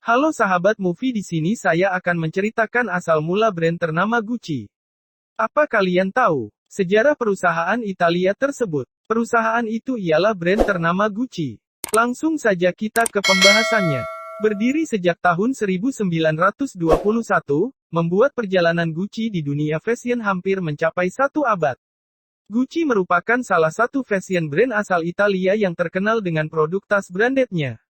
Halo sahabat movie, di sini saya akan menceritakan asal mula brand ternama Gucci. Apa kalian tahu sejarah perusahaan Italia tersebut? Perusahaan itu ialah brand ternama Gucci. Langsung saja kita ke pembahasannya. Berdiri sejak tahun 1921, membuat perjalanan Gucci di dunia fashion hampir mencapai satu abad. Gucci merupakan salah satu fashion brand asal Italia yang terkenal dengan produk tas brandednya.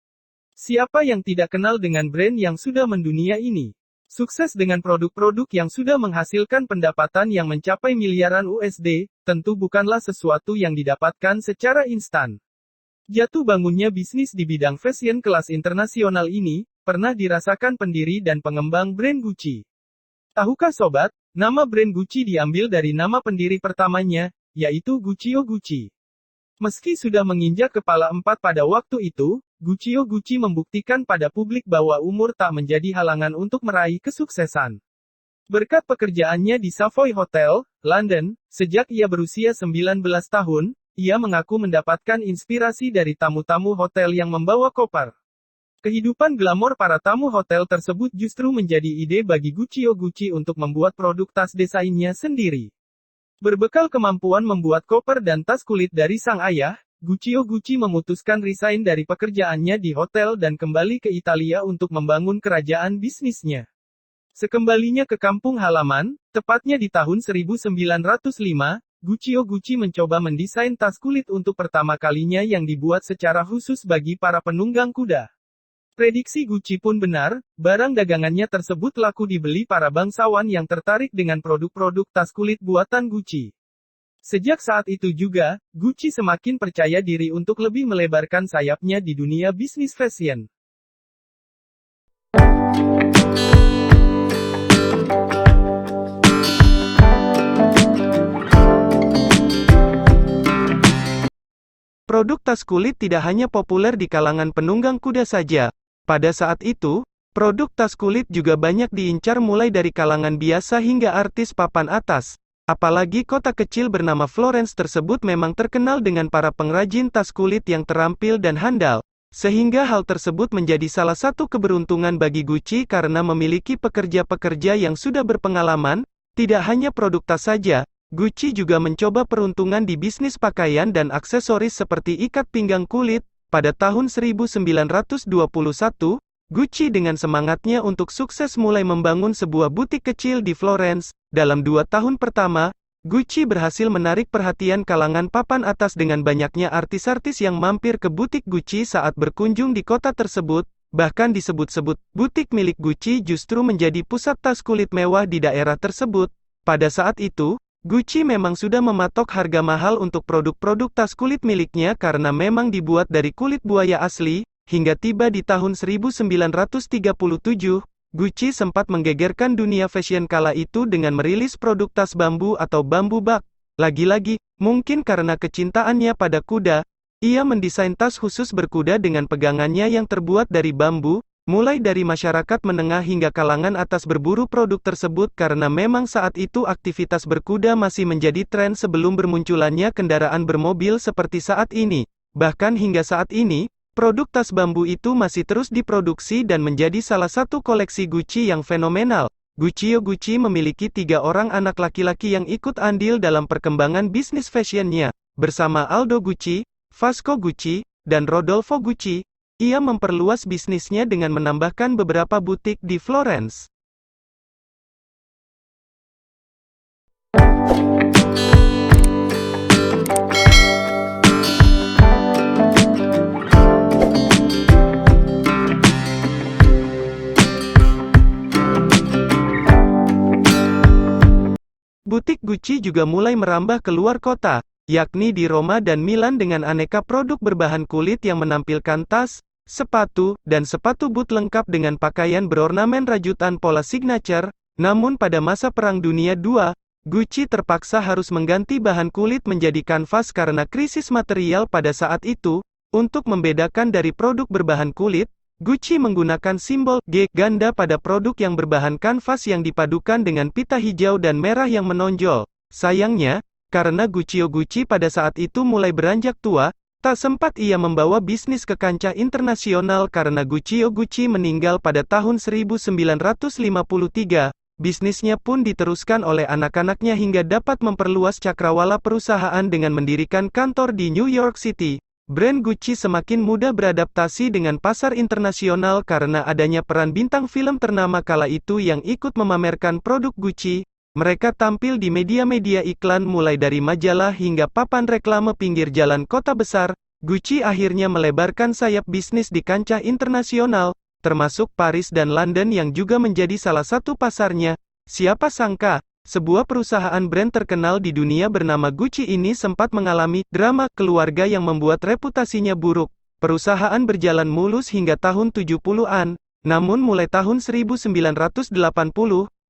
Siapa yang tidak kenal dengan brand yang sudah mendunia ini? Sukses dengan produk-produk yang sudah menghasilkan pendapatan yang mencapai miliaran USD, tentu bukanlah sesuatu yang didapatkan secara instan. Jatuh bangunnya bisnis di bidang fashion kelas internasional ini, pernah dirasakan pendiri dan pengembang brand Gucci. Tahukah sobat, nama brand Gucci diambil dari nama pendiri pertamanya, yaitu Guccio Gucci. Meski sudah menginjak kepala 4 pada waktu itu, Guccio Gucci membuktikan pada publik bahwa umur tak menjadi halangan untuk meraih kesuksesan. Berkat pekerjaannya di Savoy Hotel, London, sejak ia berusia 19 tahun, ia mengaku mendapatkan inspirasi dari tamu-tamu hotel yang membawa koper. Kehidupan glamor para tamu hotel tersebut justru menjadi ide bagi Guccio Gucci untuk membuat produk tas desainnya sendiri. Berbekal kemampuan membuat koper dan tas kulit dari sang ayah, Guccio Gucci memutuskan resign dari pekerjaannya di hotel dan kembali ke Italia untuk membangun kerajaan bisnisnya. Sekembalinya ke kampung halaman, tepatnya di tahun 1905, Guccio Gucci mencoba mendesain tas kulit untuk pertama kalinya yang dibuat secara khusus bagi para penunggang kuda. Prediksi Gucci pun benar, barang dagangannya tersebut laku dibeli para bangsawan yang tertarik dengan produk-produk tas kulit buatan Gucci. Sejak saat itu juga, Gucci semakin percaya diri untuk lebih melebarkan sayapnya di dunia bisnis fashion. Produk tas kulit tidak hanya populer di kalangan penunggang kuda saja. Pada saat itu, produk tas kulit juga banyak diincar mulai dari kalangan biasa hingga artis papan atas. Apalagi kota kecil bernama Florence tersebut memang terkenal dengan para pengrajin tas kulit yang terampil dan handal. Sehingga hal tersebut menjadi salah satu keberuntungan bagi Gucci karena memiliki pekerja-pekerja yang sudah berpengalaman. Tidak hanya produk tas saja, Gucci juga mencoba peruntungan di bisnis pakaian dan aksesoris seperti ikat pinggang kulit. Pada tahun 1921, Gucci dengan semangatnya untuk sukses mulai membangun sebuah butik kecil di Florence. Dalam 2 tahun pertama, Gucci berhasil menarik perhatian kalangan papan atas dengan banyaknya artis-artis yang mampir ke butik Gucci saat berkunjung di kota tersebut. Bahkan disebut-sebut, butik milik Gucci justru menjadi pusat tas kulit mewah di daerah tersebut. Pada saat itu, Gucci memang sudah mematok harga mahal untuk produk-produk tas kulit miliknya karena memang dibuat dari kulit buaya asli. Hingga tiba di tahun 1937, Gucci sempat menggegerkan dunia fashion kala itu dengan merilis produk tas bambu atau bambu bag. Lagi-lagi, mungkin karena kecintaannya pada kuda, ia mendesain tas khusus berkuda dengan pegangannya yang terbuat dari bambu. Mulai dari masyarakat menengah hingga kalangan atas berburu produk tersebut karena memang saat itu aktivitas berkuda masih menjadi tren sebelum bermunculannya kendaraan bermobil seperti saat ini. Bahkan hingga saat ini, produk tas bambu itu masih terus diproduksi dan menjadi salah satu koleksi Gucci yang fenomenal. Guccio Gucci memiliki 3 orang anak laki-laki yang ikut andil dalam perkembangan bisnis fashionnya. Bersama Aldo Gucci, Vasco Gucci, dan Rodolfo Gucci, ia memperluas bisnisnya dengan menambahkan beberapa butik di Florence. Butik Gucci juga mulai merambah keluar kota, yakni di Roma dan Milan dengan aneka produk berbahan kulit yang menampilkan tas, sepatu, dan sepatu boot lengkap dengan pakaian berornamen rajutan pola signature. Namun pada masa Perang Dunia II, Gucci terpaksa harus mengganti bahan kulit menjadi kanvas karena krisis material pada saat itu. Untuk membedakan dari produk berbahan kulit, Gucci menggunakan simbol G ganda pada produk yang berbahan kanvas yang dipadukan dengan pita hijau dan merah yang menonjol. Sayangnya, karena Guccio Gucci pada saat itu mulai beranjak tua, Tak sempat ia membawa bisnis ke kancah internasional karena Gucci meninggal pada tahun 1953. Bisnisnya pun diteruskan oleh anak-anaknya hingga dapat memperluas cakrawala perusahaan dengan mendirikan kantor di New York City. Brand Gucci semakin mudah beradaptasi dengan pasar internasional karena adanya peran bintang film ternama kala itu yang ikut memamerkan produk Gucci. Mereka tampil di media-media iklan mulai dari majalah hingga papan reklame pinggir jalan kota besar. Gucci akhirnya melebarkan sayap bisnis di kancah internasional, termasuk Paris dan London yang juga menjadi salah satu pasarnya. Siapa sangka, sebuah perusahaan brand terkenal di dunia bernama Gucci ini sempat mengalami drama keluarga yang membuat reputasinya buruk. Perusahaan berjalan mulus hingga tahun 70-an, namun mulai tahun 1980,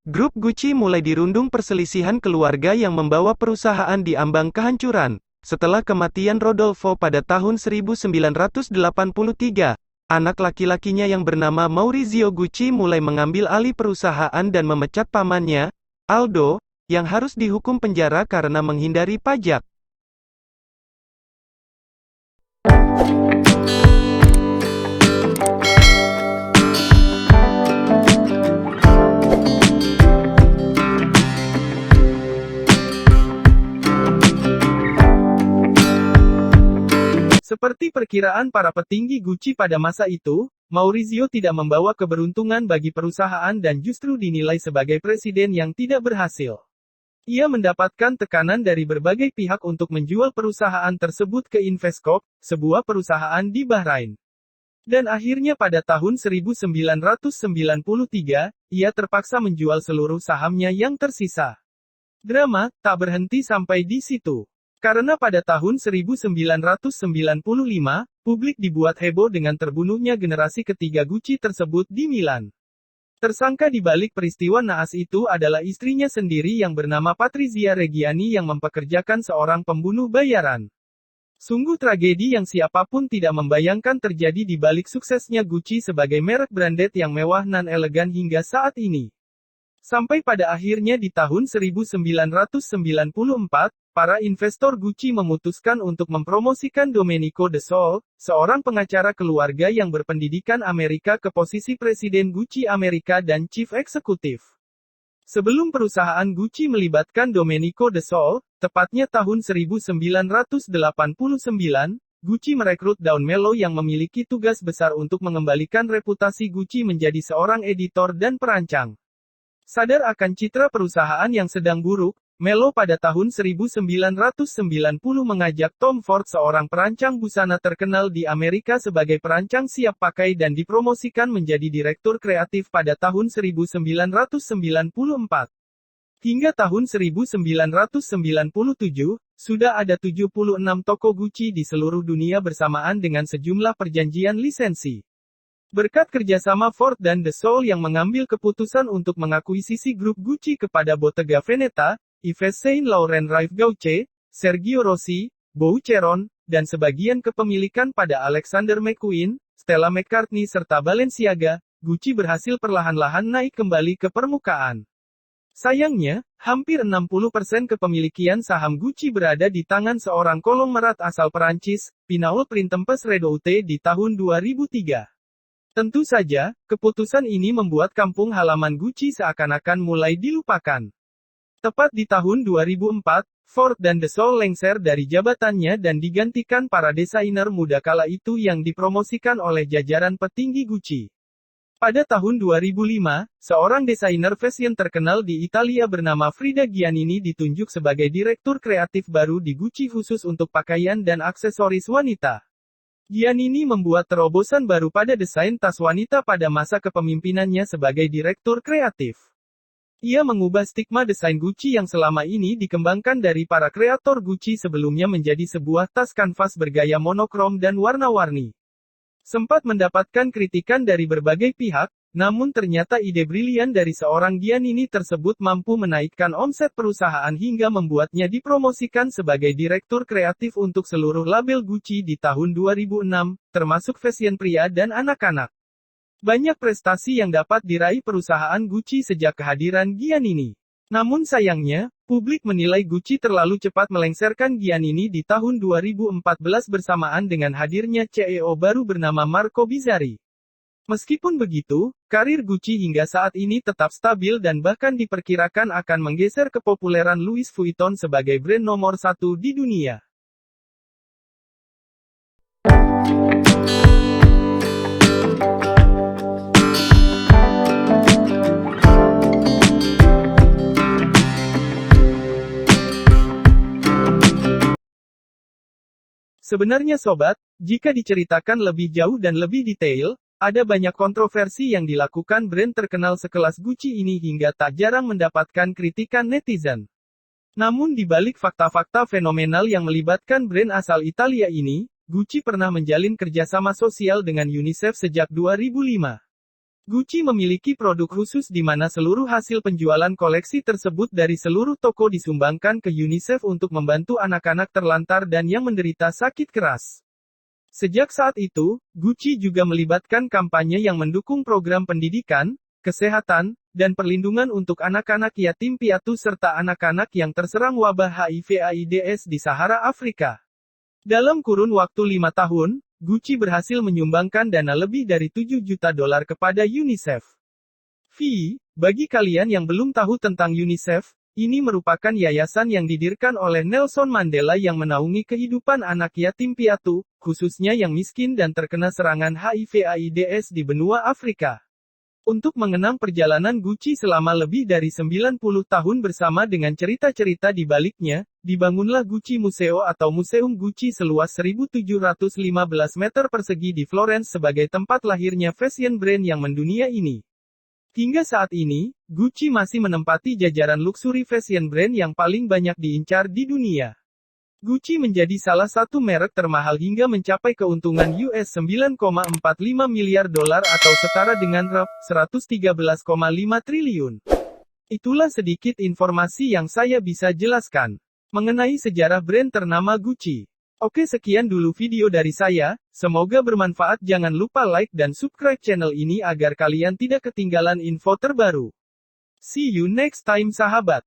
grup Gucci mulai dirundung perselisihan keluarga yang membawa perusahaan di ambang kehancuran. Setelah kematian Rodolfo pada tahun 1983, anak laki-lakinya yang bernama Maurizio Gucci mulai mengambil alih perusahaan dan memecat pamannya, Aldo, yang harus dihukum penjara karena menghindari pajak. Seperti perkiraan para petinggi Gucci pada masa itu, Maurizio tidak membawa keberuntungan bagi perusahaan dan justru dinilai sebagai presiden yang tidak berhasil. Ia mendapatkan tekanan dari berbagai pihak untuk menjual perusahaan tersebut ke Investcorp, sebuah perusahaan di Bahrain. Dan akhirnya pada tahun 1993, ia terpaksa menjual seluruh sahamnya yang tersisa. Drama tak berhenti sampai di situ. Karena pada tahun 1995, publik dibuat heboh dengan terbunuhnya generasi ketiga Gucci tersebut di Milan. Tersangka di balik peristiwa naas itu adalah istrinya sendiri yang bernama Patrizia Reggiani yang mempekerjakan seorang pembunuh bayaran. Sungguh tragedi yang siapapun tidak membayangkan terjadi di balik suksesnya Gucci sebagai merek branded yang mewah nan elegan hingga saat ini. Sampai pada akhirnya di tahun 1994, para investor Gucci memutuskan untuk mempromosikan Domenico De Sole, seorang pengacara keluarga yang berpendidikan Amerika ke posisi Presiden Gucci Amerika dan Chief Executive. Sebelum perusahaan Gucci melibatkan Domenico De Sole, tepatnya tahun 1989, Gucci merekrut Dawn Mello yang memiliki tugas besar untuk mengembalikan reputasi Gucci menjadi seorang editor dan perancang. Sadar akan citra perusahaan yang sedang buruk, Mello pada tahun 1990 mengajak Tom Ford seorang perancang busana terkenal di Amerika sebagai perancang siap pakai dan dipromosikan menjadi direktur kreatif pada tahun 1994. Hingga tahun 1997, sudah ada 76 toko Gucci di seluruh dunia bersamaan dengan sejumlah perjanjian lisensi. Berkat kerjasama Ford dan De Sole yang mengambil keputusan untuk mengakuisisi grup Gucci kepada Bottega Veneta, Yves Saint Laurent Rive Gauche, Sergio Rossi, Boucheron, dan sebagian kepemilikan pada Alexander McQueen, Stella McCartney serta Balenciaga, Gucci berhasil perlahan-lahan naik kembali ke permukaan. Sayangnya, hampir 60% kepemilikan saham Gucci berada di tangan seorang konglomerat asal Perancis, Pinault Printemps Redoute di tahun 2003. Tentu saja, keputusan ini membuat kampung halaman Gucci seakan-akan mulai dilupakan. Tepat di tahun 2004, Ford dan De Sole lengser dari jabatannya dan digantikan para desainer muda kala itu yang dipromosikan oleh jajaran petinggi Gucci. Pada tahun 2005, seorang desainer fashion terkenal di Italia bernama Frida Giannini ditunjuk sebagai direktur kreatif baru di Gucci khusus untuk pakaian dan aksesoris wanita. Giannini membuat terobosan baru pada desain tas wanita pada masa kepemimpinannya sebagai direktur kreatif. Ia mengubah stigma desain Gucci yang selama ini dikembangkan dari para kreator Gucci sebelumnya menjadi sebuah tas kanvas bergaya monokrom dan warna-warni. Sempat mendapatkan kritikan dari berbagai pihak, namun ternyata ide brilian dari seorang Giannini tersebut mampu menaikkan omset perusahaan hingga membuatnya dipromosikan sebagai direktur kreatif untuk seluruh label Gucci di tahun 2006, termasuk fashion pria dan anak-anak. Banyak prestasi yang dapat diraih perusahaan Gucci sejak kehadiran Giannini. Namun sayangnya, publik menilai Gucci terlalu cepat melengsarkan Giannini di tahun 2014 bersamaan dengan hadirnya CEO baru bernama Marco Bizzarri. Meskipun begitu, karir Gucci hingga saat ini tetap stabil dan bahkan diperkirakan akan menggeser kepopuleran Louis Vuitton sebagai brand nomor satu di dunia. Sebenarnya sobat, jika diceritakan lebih jauh dan lebih detail, ada banyak kontroversi yang dilakukan brand terkenal sekelas Gucci ini hingga tak jarang mendapatkan kritikan netizen. Namun di balik fakta-fakta fenomenal yang melibatkan brand asal Italia ini, Gucci pernah menjalin kerjasama sosial dengan UNICEF sejak 2005. Gucci memiliki produk khusus di mana seluruh hasil penjualan koleksi tersebut dari seluruh toko disumbangkan ke UNICEF untuk membantu anak-anak terlantar dan yang menderita sakit keras. Sejak saat itu, Gucci juga melibatkan kampanye yang mendukung program pendidikan, kesehatan, dan perlindungan untuk anak-anak yatim piatu serta anak-anak yang terserang wabah HIV/AIDS di Sahara Afrika. Dalam kurun waktu 5 tahun, Gucci berhasil menyumbangkan dana lebih dari $7 juta kepada UNICEF. Bagi kalian yang belum tahu tentang UNICEF, ini merupakan yayasan yang didirikan oleh Nelson Mandela yang menaungi kehidupan anak yatim piatu, khususnya yang miskin dan terkena serangan HIV/AIDS di benua Afrika. Untuk mengenang perjalanan Gucci selama lebih dari 90 tahun bersama dengan cerita-cerita di baliknya, dibangunlah Gucci Museo atau Museum Gucci seluas 1.715 meter persegi di Florence sebagai tempat lahirnya fashion brand yang mendunia ini. Hingga saat ini, Gucci masih menempati jajaran luxury fashion brand yang paling banyak diincar di dunia. Gucci menjadi salah satu merek termahal hingga mencapai keuntungan US $9,45 miliar atau setara dengan Rp113,5 triliun. Itulah sedikit informasi yang saya bisa jelaskan mengenai sejarah brand ternama Gucci. Oke, sekian dulu video dari saya, semoga bermanfaat. Jangan lupa like dan subscribe channel ini agar kalian tidak ketinggalan info terbaru. See you next time sahabat.